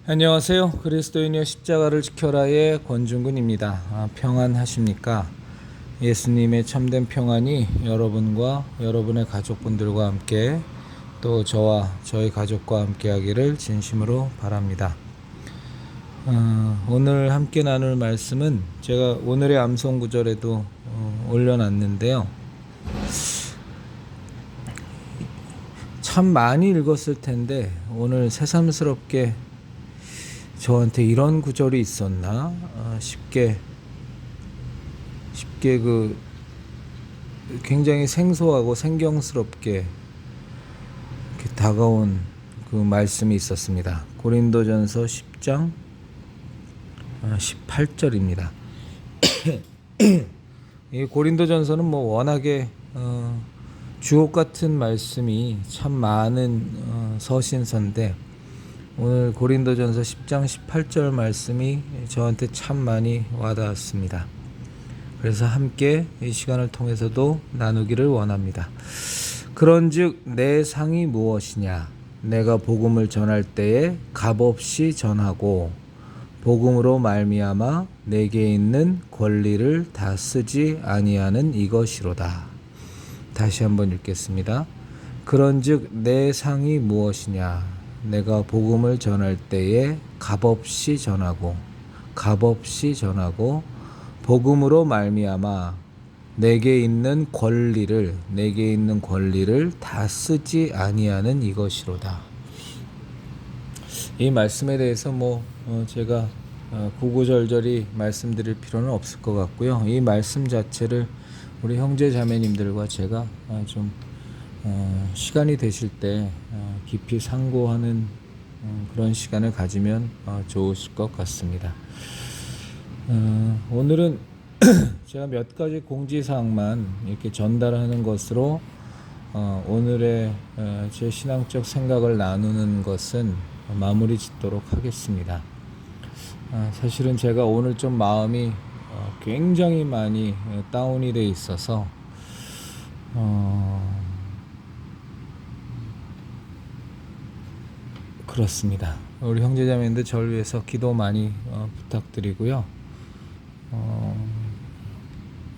안녕하세요. 그리스도인이여 십자가를 지켜라의 권중근입니다. 평안하십니까? 예수님의 참된 평안이 여러분과 여러분의 가족분들과 함께 또 저와 저희 가족과 함께 하기를 진심으로 바랍니다. 오늘 함께 나눌 말씀은 제가 오늘의 암송 구절에도 올려놨는데요. 참 많이 읽었을 텐데 오늘 새삼스럽게 저한테 이런 구절이 있었나? 쉽게 굉장히 생소하고 생경스럽게 이렇게 다가온 그 말씀이 있었습니다. 고린도전서 10장 18절입니다. 이 고린도전서는 워낙에 주옥 같은 말씀이 참 많은 서신서인데 오늘 고린도전서 10장 18절 말씀이 저한테 참 많이 와닿았습니다. 그래서 함께 이 시간을 통해서도 나누기를 원합니다. 그런즉 내 상이 무엇이냐? 내가 복음을 전할 때에 값없이 전하고 복음으로 말미암아 내게 있는 권리를 다 쓰지 아니하는 이것이로다. 다시 한번 읽겠습니다. 그런즉 내 상이 무엇이냐? 내가 복음을 전할 때에 값없이 전하고 복음으로 말미암아 내게 있는 권리를 다 쓰지 아니하는 이것이로다. 이 말씀에 대해서 제가 구구절절히 말씀드릴 필요는 없을 것 같고요. 이 말씀 자체를 우리 형제 자매님들과 제가 좀 시간이 되실 때 깊이 상고하는 그런 시간을 가지면 좋으실 것 같습니다. 오늘은 제가 몇 가지 공지사항만 이렇게 전달하는 것으로 오늘의 제 신앙적 생각을 나누는 것은 마무리 짓도록 하겠습니다. 사실은 제가 오늘 좀 마음이 굉장히 많이 다운이 돼 있어서 그렇습니다. 우리 형제자매님들 저를 위해서 기도 많이 부탁드리고요.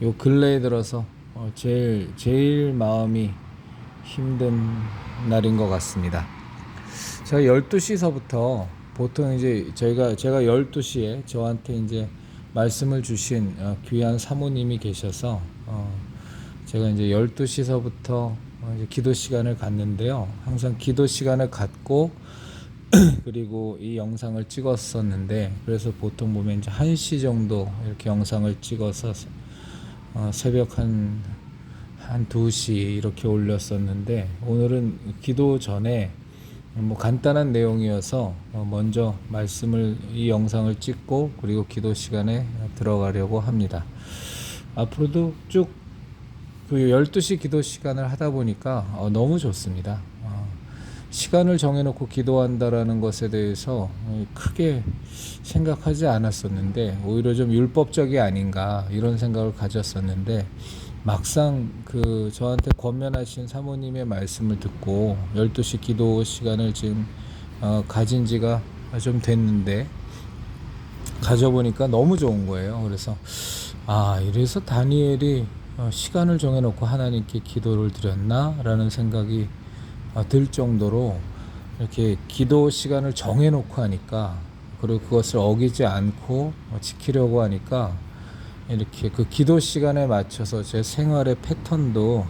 요 근래에 들어서 제일 마음이 힘든 날인 것 같습니다. 제가 12시서부터 보통 이제 제가 12시에 저한테 이제 말씀을 주신 귀한 사모님이 계셔서 제가 이제 12시서부터 이제 기도 시간을 갖는데요. 항상 기도 시간을 갖고 그리고 이 영상을 찍었었는데 그래서 보통 보면 이제 1시 정도 이렇게 영상을 찍어서 새벽 한 2시 이렇게 올렸었는데 오늘은 기도 전에 간단한 내용이어서 먼저 이 영상을 찍고 그리고 기도 시간에 들어가려고 합니다. 앞으로도 쭉 그 12시 기도 시간을 하다 보니까 너무 좋습니다. 시간을 정해놓고 기도한다라는 것에 대해서 크게 생각하지 않았었는데 오히려 좀 율법적이 아닌가 이런 생각을 가졌었는데 막상 저한테 권면하신 사모님의 말씀을 듣고 12시 기도 시간을 지금 가진 지가 좀 됐는데 가져보니까 너무 좋은 거예요. 그래서 이래서 다니엘이 시간을 정해놓고 하나님께 기도를 드렸나? 라는 생각이 들 정도로 이렇게 기도 시간을 정해놓고 하니까 그리고 그것을 어기지 않고 지키려고 하니까 이렇게 그 기도 시간에 맞춰서 제 생활의 패턴도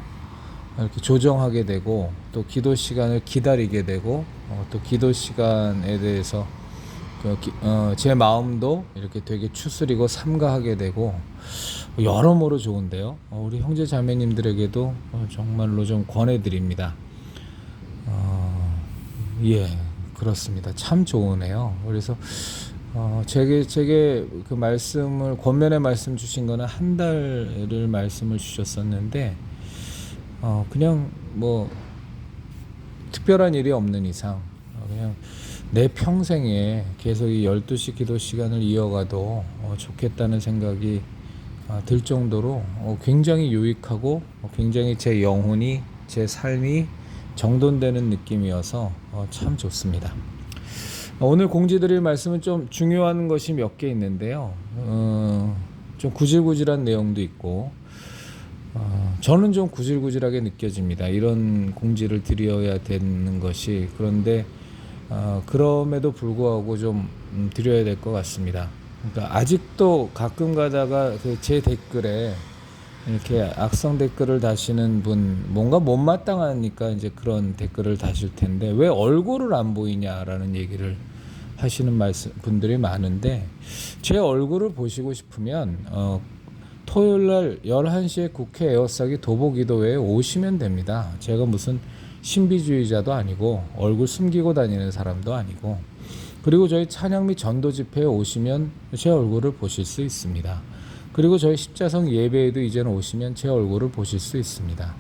이렇게 조정하게 되고 또 기도 시간을 기다리게 되고 또 기도 시간에 대해서 제 마음도 이렇게 되게 추스리고 삼가하게 되고 여러모로 좋은데요. 우리 형제 자매님들에게도 정말로 좀 권해드립니다. 그렇습니다. 참 좋으네요. 그래서 제게 그 말씀을 권면의 말씀 주신 거는 한 달을 말씀을 주셨었는데 그냥 특별한 일이 없는 이상 그냥 내 평생에 계속 이 12시 기도 시간을 이어가도 좋겠다는 생각이 들 정도로 굉장히 유익하고 굉장히 제 영혼이 제 삶이 정돈되는 느낌이어서 참 좋습니다. 오늘 공지드릴 말씀은 좀 중요한 것이 몇 개 있는데요. 좀 구질구질한 내용도 있고, 저는 좀 구질구질하게 느껴집니다. 이런 공지를 드려야 되는 것이. 그런데 그럼에도 불구하고 좀 드려야 될 것 같습니다. 그러니까 아직도 가끔 가다가 그 제 댓글에 이렇게 악성 댓글을 다시는 분, 뭔가 못마땅하니까 이제 그런 댓글을 다실 텐데 왜 얼굴을 안 보이냐라는 얘기를 하시는 분들이 많은데, 제 얼굴을 보시고 싶으면 토요일날 11시에 국회 에어싸기 도보기도회에 오시면 됩니다. 제가 무슨 신비주의자도 아니고 얼굴 숨기고 다니는 사람도 아니고, 그리고 저희 찬양 및 전도 집회에 오시면 제 얼굴을 보실 수 있습니다. 그리고 저희 십자성 예배에도 이제는 오시면 제 얼굴을 보실 수 있습니다.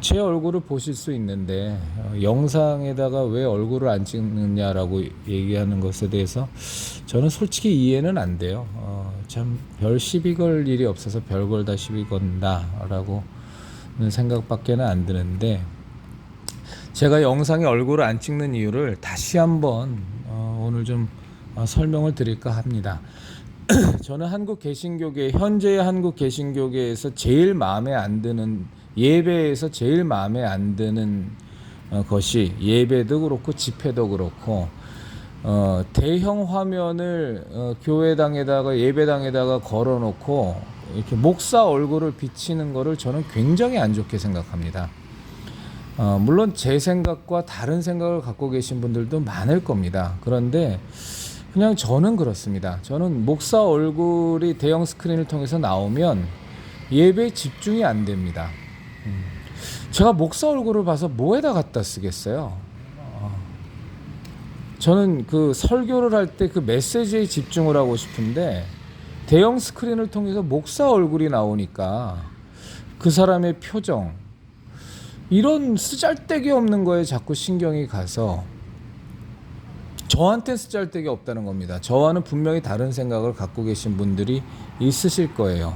제 얼굴을 보실 수 있는데 영상에다가 왜 얼굴을 안 찍느냐라고 얘기하는 것에 대해서 저는 솔직히 이해는 안 돼요. 참 별 시비 걸 일이 없어서 별걸 다 시비 건다라고 생각밖에는 안 드는데, 제가 영상에 얼굴을 안 찍는 이유를 다시 한번 오늘 좀 설명을 드릴까 합니다. 저는 한국 개신교계, 현재의 한국 개신교계에서 제일 마음에 안 드는, 예배에서 제일 마음에 안 드는 것이, 예배도 그렇고 집회도 그렇고 대형 화면을 교회당에다가 예배당에다가 걸어놓고 이렇게 목사 얼굴을 비치는 거를 저는 굉장히 안 좋게 생각합니다. 물론 제 생각과 다른 생각을 갖고 계신 분들도 많을 겁니다. 그런데 그냥 저는 그렇습니다. 저는 목사 얼굴이 대형 스크린을 통해서 나오면 예배에 집중이 안 됩니다. 제가 목사 얼굴을 봐서 뭐에다 갖다 쓰겠어요? 저는 그 설교를 할 때 그 메시지에 집중을 하고 싶은데 대형 스크린을 통해서 목사 얼굴이 나오니까 그 사람의 표정, 이런 쓰잘데기 없는 거에 자꾸 신경이 가서, 저한테 쓰잘데기 없다는 겁니다. 저와는 분명히 다른 생각을 갖고 계신 분들이 있으실 거예요.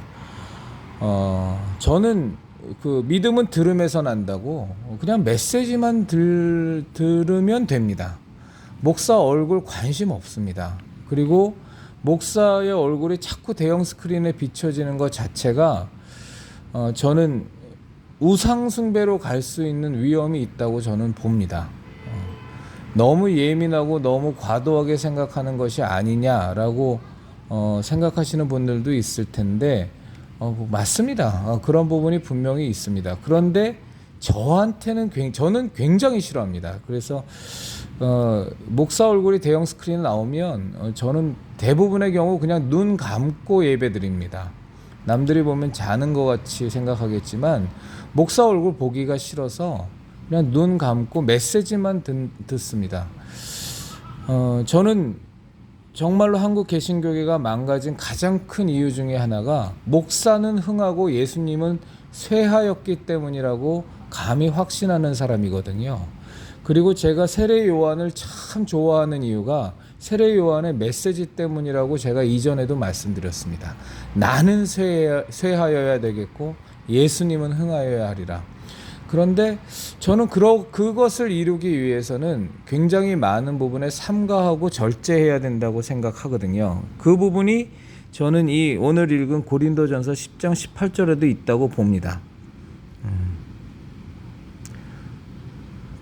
저는 그 믿음은 들음에서 난다고 그냥 메시지만 들으면 됩니다. 목사 얼굴 관심 없습니다. 그리고 목사의 얼굴이 자꾸 대형 스크린에 비춰지는 것 자체가 저는 우상숭배로 갈 수 있는 위험이 있다고 저는 봅니다. 너무 예민하고 너무 과도하게 생각하는 것이 아니냐라고 생각하시는 분들도 있을 텐데, 맞습니다. 그런 부분이 분명히 있습니다. 그런데 저는 굉장히 싫어합니다. 그래서 목사 얼굴이 대형 스크린에 나오면 저는 대부분의 경우 그냥 눈 감고 예배드립니다. 남들이 보면 자는 것 같이 생각하겠지만 목사 얼굴 보기가 싫어서 그냥 눈 감고 메시지만 듣습니다. 저는 정말로 한국 개신교계가 망가진 가장 큰 이유 중에 하나가 목사는 흥하고 예수님은 쇠하였기 때문이라고 감히 확신하는 사람이거든요. 그리고 제가 세례 요한을 참 좋아하는 이유가 세례 요한의 메시지 때문이라고 제가 이전에도 말씀드렸습니다. 나는 쇠하여야 되겠고 예수님은 흥하여야 하리라. 그런데 저는 그것을 이루기 위해서는 굉장히 많은 부분에 삼가하고 절제해야 된다고 생각하거든요. 그 부분이 저는 이 오늘 읽은 고린도전서 10장 18절에도 있다고 봅니다.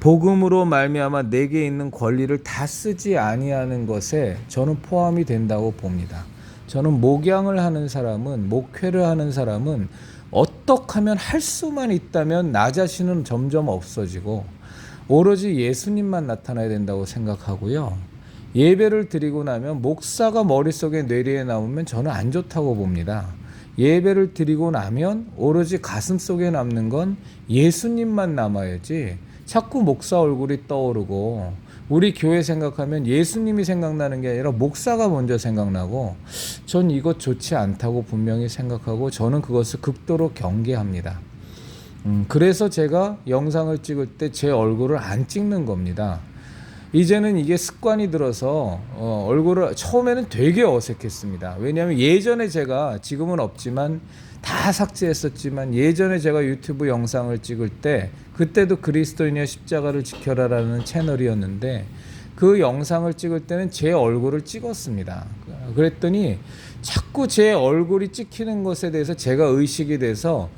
복음으로 말미암아 내게 있는 권리를 다 쓰지 아니하는 것에 저는 포함이 된다고 봅니다. 저는 목양을 하는 사람은, 목회를 하는 사람은 어떻게 하면 할 수만 있다면 나 자신은 점점 없어지고 오로지 예수님만 나타나야 된다고 생각하고요. 예배를 드리고 나면 목사가 머릿속에 뇌리에 나오면 저는 안 좋다고 봅니다. 예배를 드리고 나면 오로지 가슴 속에 남는 건 예수님만 남아야지 자꾸 목사 얼굴이 떠오르고, 우리 교회 생각하면 예수님이 생각나는 게 아니라 목사가 먼저 생각나고, 전 이것 좋지 않다고 분명히 생각하고 저는 그것을 극도로 경계합니다. 그래서 제가 영상을 찍을 때 제 얼굴을 안 찍는 겁니다. 이제는 이게 습관이 들어서 얼굴을 처음에는 되게 어색했습니다. 왜냐하면 예전에 제가, 지금은 없지만 다 삭제했었지만, 예전에 제가 유튜브 영상을 찍을 때 그때도 그리스도인의 십자가를 지켜라라는 채널이었는데, 그 영상을 찍을 때는 제 얼굴을 찍었습니다. 그랬더니 자꾸 제 얼굴이 찍히는 것에 대해서 제가 의식이 돼서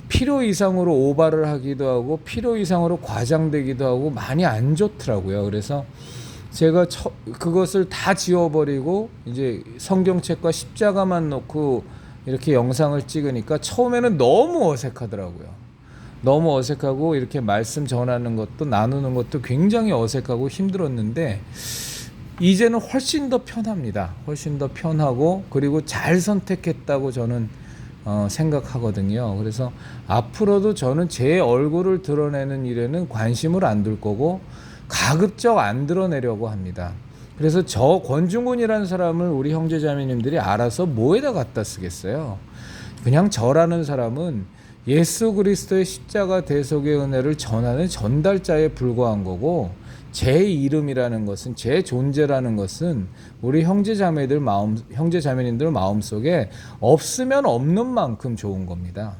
필요 이상으로 오바를 하기도 하고 필요 이상으로 과장되기도 하고 많이 안 좋더라고요. 그래서 제가 그것을 다 지워버리고 이제 성경책과 십자가만 놓고 이렇게 영상을 찍으니까 처음에는 너무 어색하더라고요. 너무 어색하고 이렇게 말씀 전하는 것도 나누는 것도 굉장히 어색하고 힘들었는데, 이제는 훨씬 더 편합니다. 훨씬 더 편하고, 그리고 잘 선택했다고 저는 생각하거든요. 그래서 앞으로도 저는 제 얼굴을 드러내는 일에는 관심을 안 둘 거고 가급적 안 드러내려고 합니다. 그래서 저 권중훈이라는 사람을 우리 형제자매님들이 알아서 뭐에다 갖다 쓰겠어요. 그냥 저라는 사람은 예수 그리스도의 십자가 대속의 은혜를 전하는 전달자에 불과한 거고, 제 이름이라는 것은, 제 존재라는 것은 우리 형제자매님들 마음속에 없으면 없는 만큼 좋은 겁니다.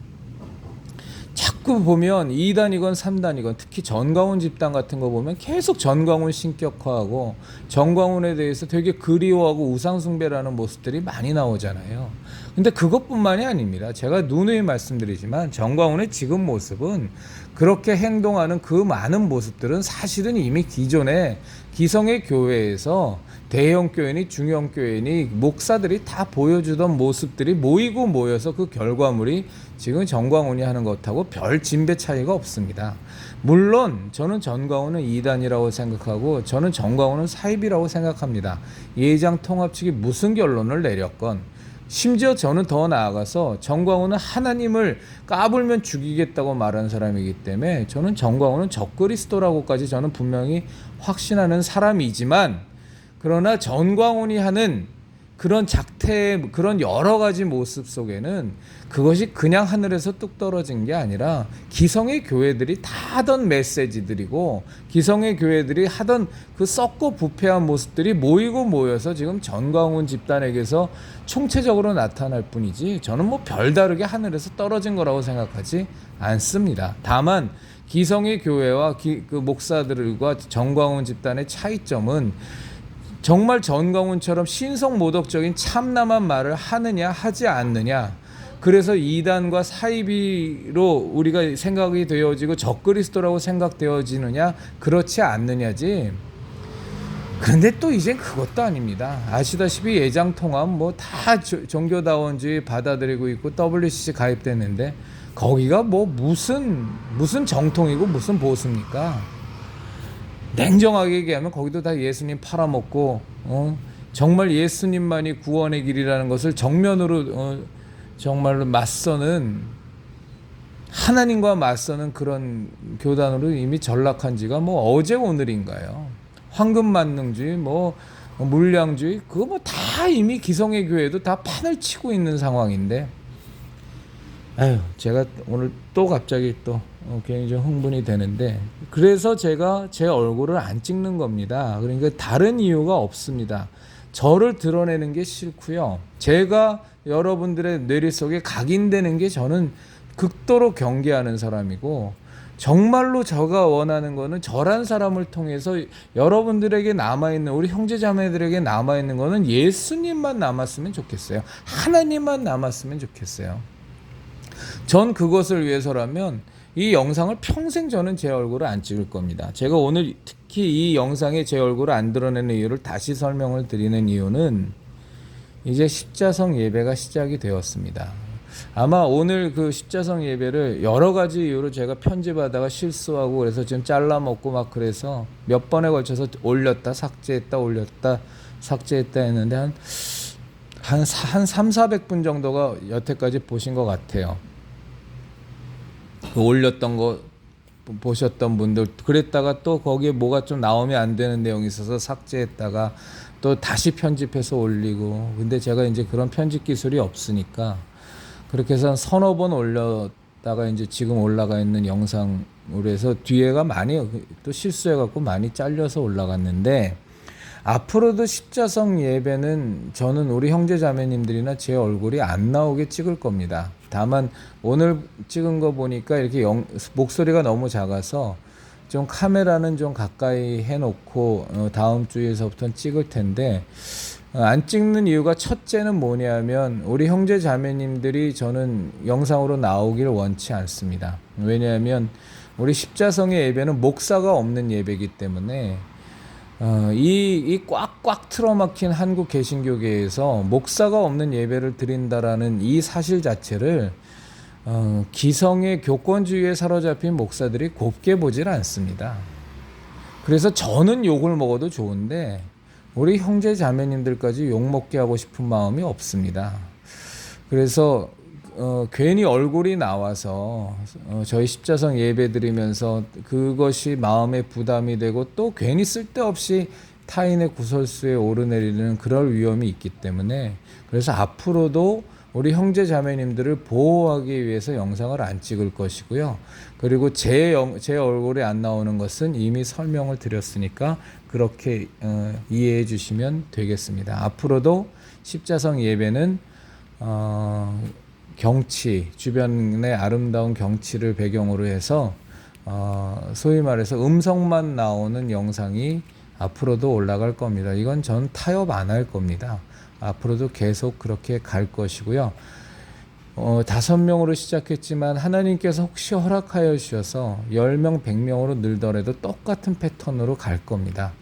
자꾸 보면 2단이건 3단이건, 특히 전광훈 집단 같은 거 보면 계속 전광훈 신격화하고 전광훈에 대해서 되게 그리워하고 우상숭배라는 모습들이 많이 나오잖아요. 근데 그것뿐만이 아닙니다. 제가 누누이 말씀드리지만 전광훈의 지금 모습은, 그렇게 행동하는 그 많은 모습들은 사실은 이미 기존에 기성의 교회에서 대형 교회니 중형 교회니 목사들이 다 보여주던 모습들이 모이고 모여서 그 결과물이 지금 전광훈이 하는 것하고 별 진배 차이가 없습니다. 물론 저는 전광훈은 2단이라고 생각하고, 저는 전광훈은 사입이라고 생각합니다. 예장 통합 측이 무슨 결론을 내렸건, 심지어 저는 더 나아가서 전광훈은 하나님을 까불면 죽이겠다고 말하는 사람이기 때문에, 저는 전광훈은 적그리스도라고까지 저는 분명히 확신하는 사람이지만, 그러나 전광훈이 하는 그런 작태, 그런 여러 가지 모습 속에는 그것이 그냥 하늘에서 뚝 떨어진 게 아니라 기성의 교회들이 다 하던 메시지들이고, 기성의 교회들이 하던 그 썩고 부패한 모습들이 모이고 모여서 지금 전광훈 집단에게서 총체적으로 나타날 뿐이지, 저는 뭐 별다르게 하늘에서 떨어진 거라고 생각하지 않습니다. 다만 기성의 교회와 그 목사들과 전광훈 집단의 차이점은, 정말 전광훈처럼 신성모독적인 참남한 말을 하느냐 하지 않느냐, 그래서 2단과 사이비로 우리가 생각이 되어지고 적그리스도라고 생각되어지느냐 그렇지 않느냐지. 그런데 또 이젠 그것도 아닙니다. 아시다시피 예장통합 뭐 다 종교다원주의 받아들이고 있고 WCC 가입됐는데, 거기가 뭐 무슨 정통이고 무슨 보수입니까? 냉정하게 얘기하면 거기도 다 예수님 팔아먹고, 정말 예수님만이 구원의 길이라는 것을 정면으로 정말로 맞서는, 하나님과 맞서는 그런 교단으로 이미 전락한 지가 뭐 어제 오늘인가요? 황금만능주의, 뭐 물량주의, 그거 뭐 다 이미 기성의 교회도 다 판을 치고 있는 상황인데, 제가 오늘 또 갑자기 또 굉장히 좀 흥분이 되는데, 그래서 제가 제 얼굴을 안 찍는 겁니다. 그러니까 다른 이유가 없습니다. 저를 드러내는 게 싫고요. 제가 여러분들의 뇌리 속에 각인되는 게 저는 극도로 경계하는 사람이고, 정말로 제가 원하는 거는 저란 사람을 통해서 여러분들에게 남아있는, 우리 형제자매들에게 남아있는 거는 예수님만 남았으면 좋겠어요. 하나님만 남았으면 좋겠어요. 전 그것을 위해서라면 이 영상을 평생 저는 제 얼굴을 안 찍을 겁니다. 제가 오늘 특히 이 영상에 제 얼굴을 안 드러내는 이유를 다시 설명을 드리는 이유는, 이제 십자성 예배가 시작이 되었습니다. 아마 오늘 그 십자성 예배를 여러 가지 이유로 제가 편집하다가 실수하고, 그래서 지금 잘라먹고 막, 그래서 몇 번에 걸쳐서 올렸다 삭제했다 올렸다 삭제했다 했는데 한 300-400분 정도가 여태까지 보신 것 같아요. 그 올렸던 거 보셨던 분들, 그랬다가 또 거기에 뭐가 좀 나오면 안 되는 내용이 있어서 삭제했다가 또 다시 편집해서 올리고, 근데 제가 이제 그런 편집 기술이 없으니까 그렇게 해서 한 서너 번 올렸다가 이제 지금 올라가 있는 영상으로 해서 뒤에가 많이 또 실수해갖고 많이 잘려서 올라갔는데, 앞으로도 십자성 예배는 저는 우리 형제 자매님들이나 제 얼굴이 안 나오게 찍을 겁니다. 다만 오늘 찍은 거 보니까 이렇게 목소리가 너무 작아서 좀 카메라는 좀 가까이 해놓고 다음 주에서부터는 찍을 텐데, 안 찍는 이유가 첫째는 뭐냐면 우리 형제 자매님들이 저는 영상으로 나오길 원치 않습니다. 왜냐하면 우리 십자성의 예배는 목사가 없는 예배이기 때문에 이 꽉꽉 틀어막힌 한국 개신교계에서 목사가 없는 예배를 드린다라는 이 사실 자체를 기성의 교권주의에 사로잡힌 목사들이 곱게 보질 않습니다. 그래서 저는 욕을 먹어도 좋은데 우리 형제 자매님들까지 욕먹게 하고 싶은 마음이 없습니다. 그래서 괜히 얼굴이 나와서 저희 십자성 예배 드리면서 그것이 마음에 부담이 되고 또 괜히 쓸데없이 타인의 구설수에 오르내리는 그럴 위험이 있기 때문에, 그래서 앞으로도 우리 형제 자매님들을 보호하기 위해서 영상을 안 찍을 것이고요. 그리고 제 얼굴이 안 나오는 것은 이미 설명을 드렸으니까 그렇게 이해해 주시면 되겠습니다. 앞으로도 십자성 예배는 경치, 주변의 아름다운 경치를 배경으로 해서 소위 말해서 음성만 나오는 영상이 앞으로도 올라갈 겁니다. 이건 전 타협 안 할 겁니다. 앞으로도 계속 그렇게 갈 것이고요. 5명으로 시작했지만 하나님께서 혹시 허락하여 주셔서 10명, 100명으로 늘더라도 똑같은 패턴으로 갈 겁니다.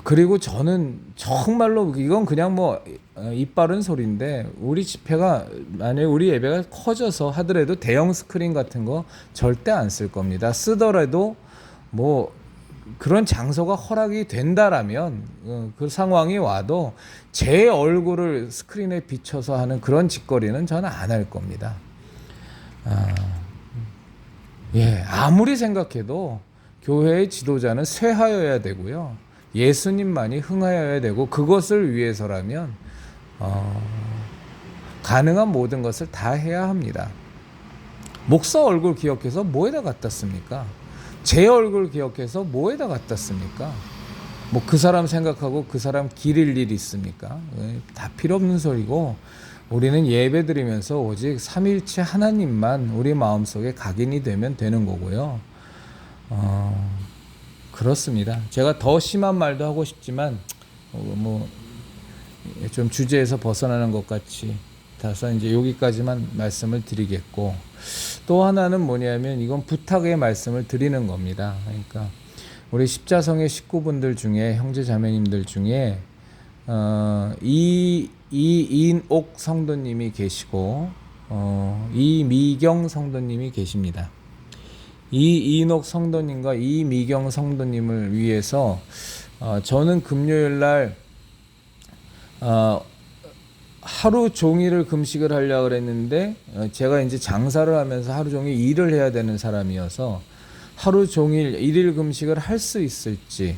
그리고 저는 정말로 이건 그냥 입 바른 소리인데, 우리 집회가 만약에 우리 예배가 커져서 하더라도 대형 스크린 같은 거 절대 안 쓸 겁니다. 쓰더라도 그런 장소가 허락이 된다라면 그 상황이 와도 제 얼굴을 스크린에 비춰서 하는 그런 짓거리는 저는 안 할 겁니다. 아무리 생각해도 교회의 지도자는 쇠하여야 되고요. 예수님만이 흥하여야 되고, 그것을 위해서라면 가능한 모든 것을 다 해야 합니다. 목사 얼굴 기억해서 뭐에다 갖다 씁니까? 제 얼굴 기억해서 뭐에다 갖다 씁니까? 그 사람 생각하고 그 사람 기릴 일이 있습니까? 다 필요 없는 소리고, 우리는 예배 드리면서 오직 삼위일체 하나님만 우리 마음속에 각인이 되면 되는 거고요. 그렇습니다. 제가 더 심한 말도 하고 싶지만 좀 주제에서 벗어나는 것 같이 해서 이제 여기까지만 말씀을 드리겠고, 또 하나는 뭐냐면 이건 부탁의 말씀을 드리는 겁니다. 그러니까 우리 십자성의 식구분들 중에, 형제 자매님들 중에 이인옥 성도님이 계시고 이미경 성도님이 계십니다. 이인옥 성도님과 이미경 성도님을 위해서 저는 금요일날 하루 종일을 금식을 하려고 그랬는데, 제가 이제 장사를 하면서 하루 종일 일을 해야 되는 사람이어서 하루 종일 일일 금식을 할 수 있을지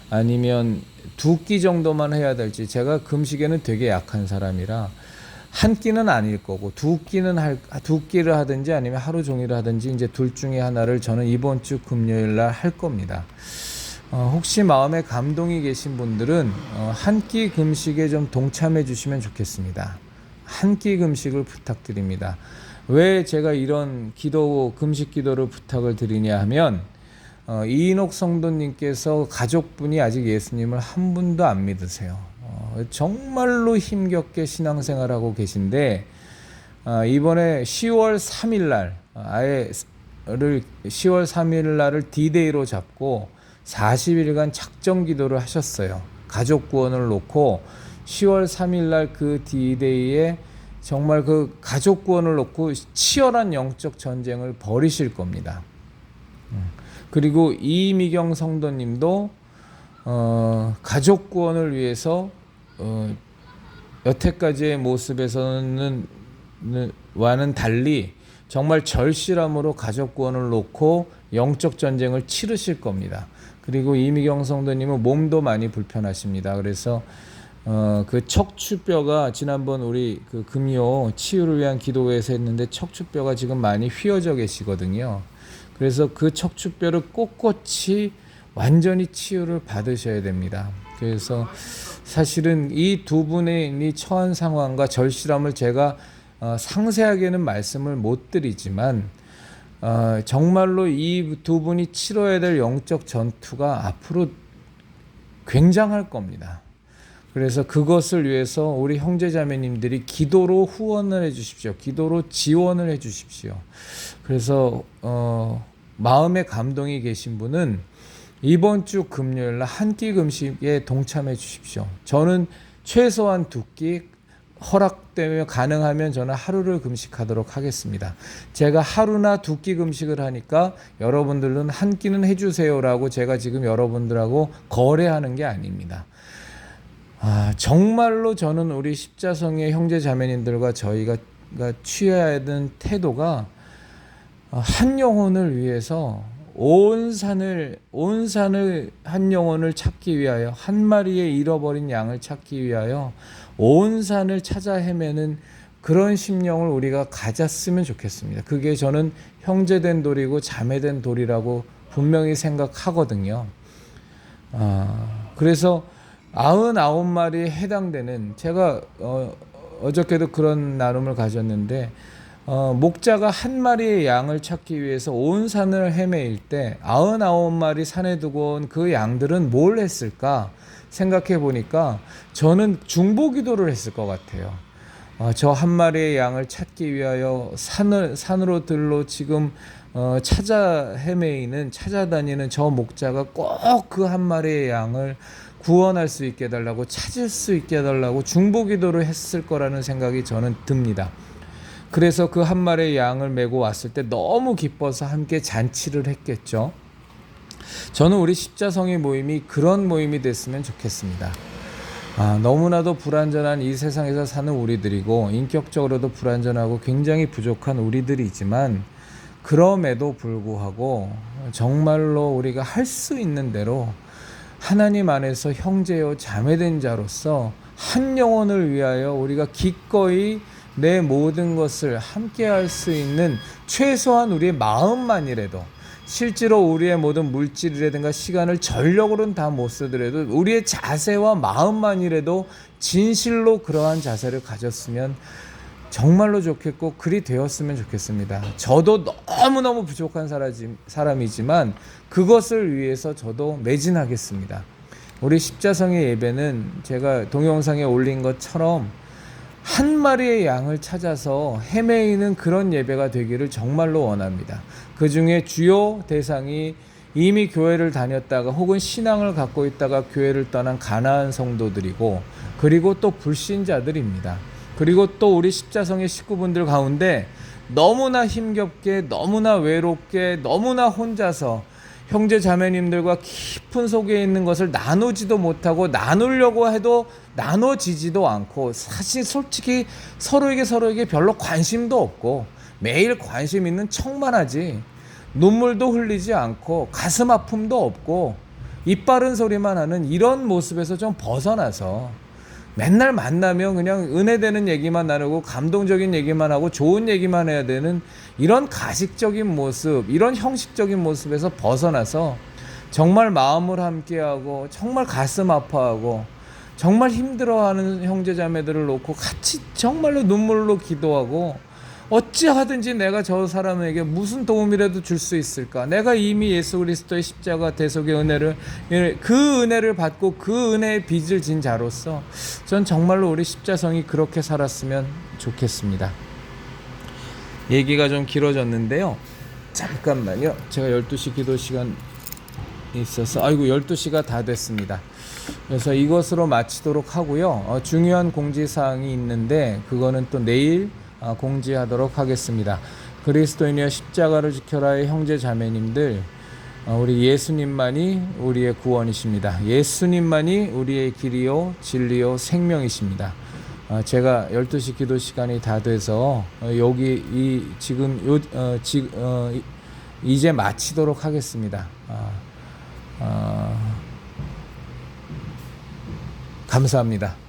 아니면 2끼 정도만 해야 될지, 제가 금식에는 되게 약한 사람이라 한 끼는 아닐 거고 2끼를 하든지 아니면 하루 종일을 하든지 이제 둘 중에 하나를 저는 이번 주 금요일 날 할 겁니다. 혹시 마음에 감동이 계신 분들은 한 끼 금식에 좀 동참해 주시면 좋겠습니다. 한 끼 금식을 부탁드립니다. 왜 제가 이런 금식 기도를 부탁을 드리냐 하면, 이인옥 성도님께서 가족분이 아직 예수님을 한 분도 안 믿으세요. 정말로 힘겹게 신앙생활하고 계신데, 이번에 10월 3일 날 10월 3일 날을 D-Day로 잡고 40일간 작정 기도를 하셨어요. 가족 구원을 놓고 10월 3일 날 그 D-Day에 정말 그 가족 구원을 놓고 치열한 영적 전쟁을 벌이실 겁니다. 그리고 이미경 성도님도 가족 구원을 위해서 여태까지의 모습에서는 와는 달리 정말 절실함으로 가족 구원을 놓고 영적 전쟁을 치르실 겁니다. 그리고 이미경 성도님은 몸도 많이 불편하십니다. 그래서 그 척추뼈가 지난번 우리 그 금요 치유를 위한 기도회에서 했는데 척추뼈가 지금 많이 휘어져 계시거든요. 그래서 그 척추뼈를 꼿꼿이 완전히 치유를 받으셔야 됩니다. 그래서 사실은 이 두 분의 처한 상황과 절실함을 제가 상세하게는 말씀을 못 드리지만 정말로 이 두 분이 치러야 될 영적 전투가 앞으로 굉장할 겁니다. 그래서 그것을 위해서 우리 형제자매님들이 기도로 후원을 해 주십시오. 기도로 지원을 해 주십시오. 그래서 마음에 감동이 계신 분은 이번 주 금요일 날 한 끼 금식에 동참해 주십시오. 저는 최소한 2끼 허락되면 가능하면 저는 하루를 금식하도록 하겠습니다. 제가 하루나 2끼 금식을 하니까 여러분들은 한 끼는 해주세요라고 제가 지금 여러분들하고 거래하는 게 아닙니다. 정말로 저는 우리 십자성의 형제 자매님들과 저희가 취해야 되는 태도가 한 영혼을 위해서 온 산을 한 영혼을 찾기 위하여, 한 마리의 잃어버린 양을 찾기 위하여 온 산을 찾아 헤매는 그런 심령을 우리가 가졌으면 좋겠습니다. 그게 저는 형제된 도리고 자매된 도리라고 분명히 생각하거든요. 그래서 99마리에 해당되는, 제가 어저께도 그런 나눔을 가졌는데 목자가 한 마리의 양을 찾기 위해서 온 산을 헤매일 때 99마리 산에 두고 온 그 양들은 뭘 했을까 생각해 보니까 저는 중보기도를 했을 것 같아요. 저 한 마리의 양을 찾기 위하여 산으로 들로 지금 찾아다니는 저 목자가 꼭 그 한 마리의 양을 구원할 수 있게 해달라고, 찾을 수 있게 해달라고 중보기도를 했을 거라는 생각이 저는 듭니다. 그래서 그 한 마리의 양을 메고 왔을 때 너무 기뻐서 함께 잔치를 했겠죠. 저는 우리 십자성의 모임이 그런 모임이 됐으면 좋겠습니다. 너무나도 불완전한 이 세상에서 사는 우리들이고 인격적으로도 불완전하고 굉장히 부족한 우리들이지만, 그럼에도 불구하고 정말로 우리가 할 수 있는 대로 하나님 안에서 형제요 자매된 자로서 한 영혼을 위하여 우리가 기꺼이 내 모든 것을 함께 할 수 있는, 최소한 우리의 마음만이라도, 실제로 우리의 모든 물질이라든가 시간을 전력으로는 다 못 쓰더라도 우리의 자세와 마음만이라도 진실로 그러한 자세를 가졌으면 정말로 좋겠고, 그리 되었으면 좋겠습니다. 저도 너무너무 부족한 사람이지만 그것을 위해서 저도 매진하겠습니다. 우리 십자성의 예배는 제가 동영상에 올린 것처럼 한 마리의 양을 찾아서 헤매이는 그런 예배가 되기를 정말로 원합니다. 그 중에 주요 대상이 이미 교회를 다녔다가 혹은 신앙을 갖고 있다가 교회를 떠난 가나안 성도들이고, 그리고 또 불신자들입니다. 그리고 또 우리 십자성의 식구분들 가운데 너무나 힘겹게, 너무나 외롭게, 너무나 혼자서 형제 자매님들과 깊은 속에 있는 것을 나누지도 못하고, 나누려고 해도 나눠지지도 않고, 사실 솔직히 서로에게 별로 관심도 없고, 매일 관심 있는 척만 하지 눈물도 흘리지 않고 가슴 아픔도 없고 입 바른 소리만 하는 이런 모습에서 좀 벗어나서 맨날 만나면 그냥 은혜되는 얘기만 나누고 감동적인 얘기만 하고 좋은 얘기만 해야 되는 이런 가식적인 모습, 이런 형식적인 모습에서 벗어나서 정말 마음을 함께하고 정말 가슴 아파하고 정말 힘들어하는 형제자매들을 놓고 같이 정말로 눈물로 기도하고, 어찌하든지 내가 저 사람에게 무슨 도움이라도 줄 수 있을까, 내가 이미 예수 그리스도의 십자가 대속의 은혜를 받고 그 은혜의 빚을 진 자로서 전 정말로 우리 십자성이 그렇게 살았으면 좋겠습니다. 얘기가 좀 길어졌는데요, 잠깐만요. 제가 12시 기도 시간 있어서 12시가 다 됐습니다. 그래서 이것으로 마치도록 하고요. 중요한 공지사항이 있는데 그거는 또 내일 공지하도록 하겠습니다. 그리스도인이여 십자가를 지켜라의 형제 자매님들, 우리 예수님만이 우리의 구원이십니다. 예수님만이 우리의 길이요 진리요 생명이십니다. 제가 12시 기도 시간이 다 돼서 이제 마치도록 하겠습니다. 감사합니다.